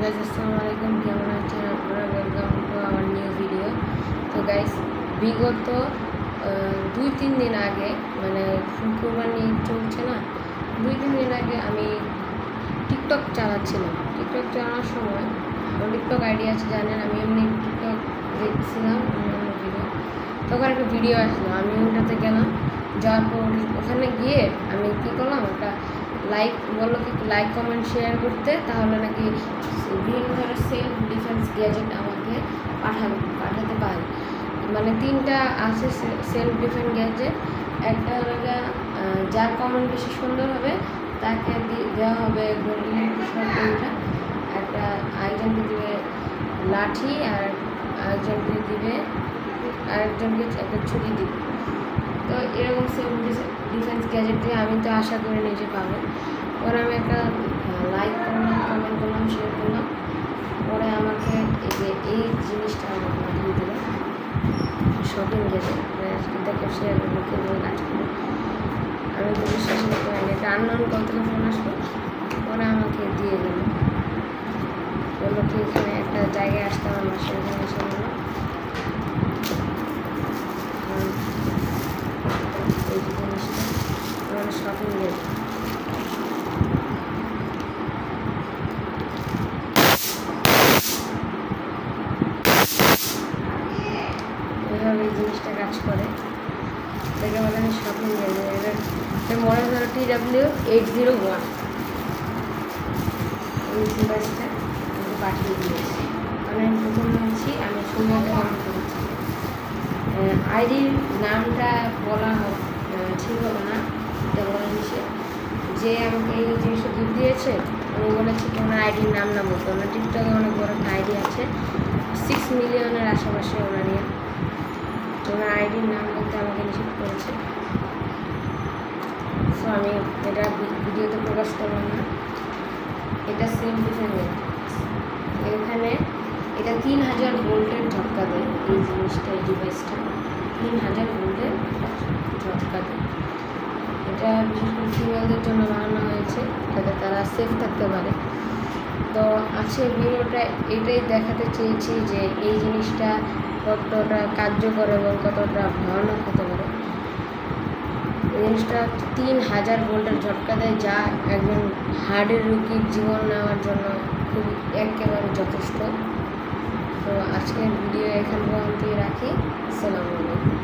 Guys আসসালামু আলাইকুম, কেমন আছেন আপনারা? Welcome to our new video. তো গাইস, বিগত 2-3 দিন আগে, মানে কুরবানি চলছে না, 2-3 দিন আগে আমি টিকটক চালাচ্ছিলাম। টিকটক চালানোর সময় আমার টিকটক আইডি আছে, জানেন। আমি এমনি টিকটক দেখছিলাম অন্যান্য ভিডিও, তখন একটা ভিডিও আসলো, আমি ওটাতে গেলাম। যাওয়ার পর ওখানে গিয়ে আমি কী করলাম, একটা লাইক বললো কি লাইক কমেন্ট শেয়ার করতে, তাহলে নাকি বিভিন্ন ধরনের সেলফ ডিফেন্স গ্যাজেট আমাকে পাঠাতে পারে। মানে 3টা আছে সেলফ ডিফেন্স গ্যাজেট। একটা হলো যার কমেন্ট বেশি সুন্দর হবে তাকে দেওয়া হবে গোল্ডেন শর্টটা, একটা আরেকজনকে দিবে লাঠি, আর আরেকজনকে একটা ছুরি দিবে। তো এরকম সেলফ ডিফেন্স গ্যাজেট দিয়ে আমি তো আশা করে নিজে পাবো। পরে আমি একটা লাইক করলাম, কমেন্ট করলাম, শেয়ার করলাম। পরে আমাকে এই জিনিসটা আমার পাঠিয়ে দিল, শপিং গ্যাজেট। দেখে শেয়ার করবো, কিনবো, কাজ করবো। আমি তো বিশ্বাস করতে পারিনি, এটা আননোন কল থেকে ফোন আসলো। পরে আমাকে দিয়ে গেল, বললো কি এখানে একটা জায়গায় আসতে আমার মাসে, এখানে এসে বললো এই জিনিসটা আমার শপিং গ্যাজেট। এইভাবে এই জিনিসটা কাজ করে, দেখে বলে আমি শপিং গ্যাজেট। এটার মডেল হলো TW801। এই ডিভাইসটা আমাকে পাঠিয়ে দিয়েছি। মানে আমি প্রথম বলছি, আমি সুন্দর কমেন্ট করেছি। আইডির নামটা বলা ঠিক হবে না, এটা বলে দিচ্ছে যে আমাকে এই জিনিসটা গিফট দিয়েছে। উনি বলেছে কি ওনার আইডির নাম না বলতে। ওনার টিকটকে অনেক বড় একটা আইডি আছে, 6 মিলিয়নের আশেপাশে ওনার নিয়ে। ওনার আইডির নাম বলতে আমাকে নিষেধ করেছে। সো আমি এটা ভিডিওতে প্রকাশ করলাম না। এটা সেলফ ডিফেন্স। এখানে এটা 3000 ভোল্টের ঝটকা দেয়। এই জিনিসটা, এই ডিভাইসটা 3000 ভোল্টের ঝটকা দেয়। এটা বিশেষ করে ফিমেলদের জন্য বানানো হয়েছে, যাতে তারা সেফ থাকতে পারে। তো আজকের ভিডিওটা এটাই দেখাতে চেয়েছি যে এই জিনিসটা কতটা কার্যকর এবং কতটা ভয়ানক হতে পারে। এই জিনিসটা 3000 ভোল্টের ঝটকা দেয়, যা একজন হার্টের রোগীর জীবন নেওয়ার জন্য খুব একেবারে যথেষ্ট। তো আজকের ভিডিও এখান পর্যন্তই রাখি। আসসালামু আলাইকুম।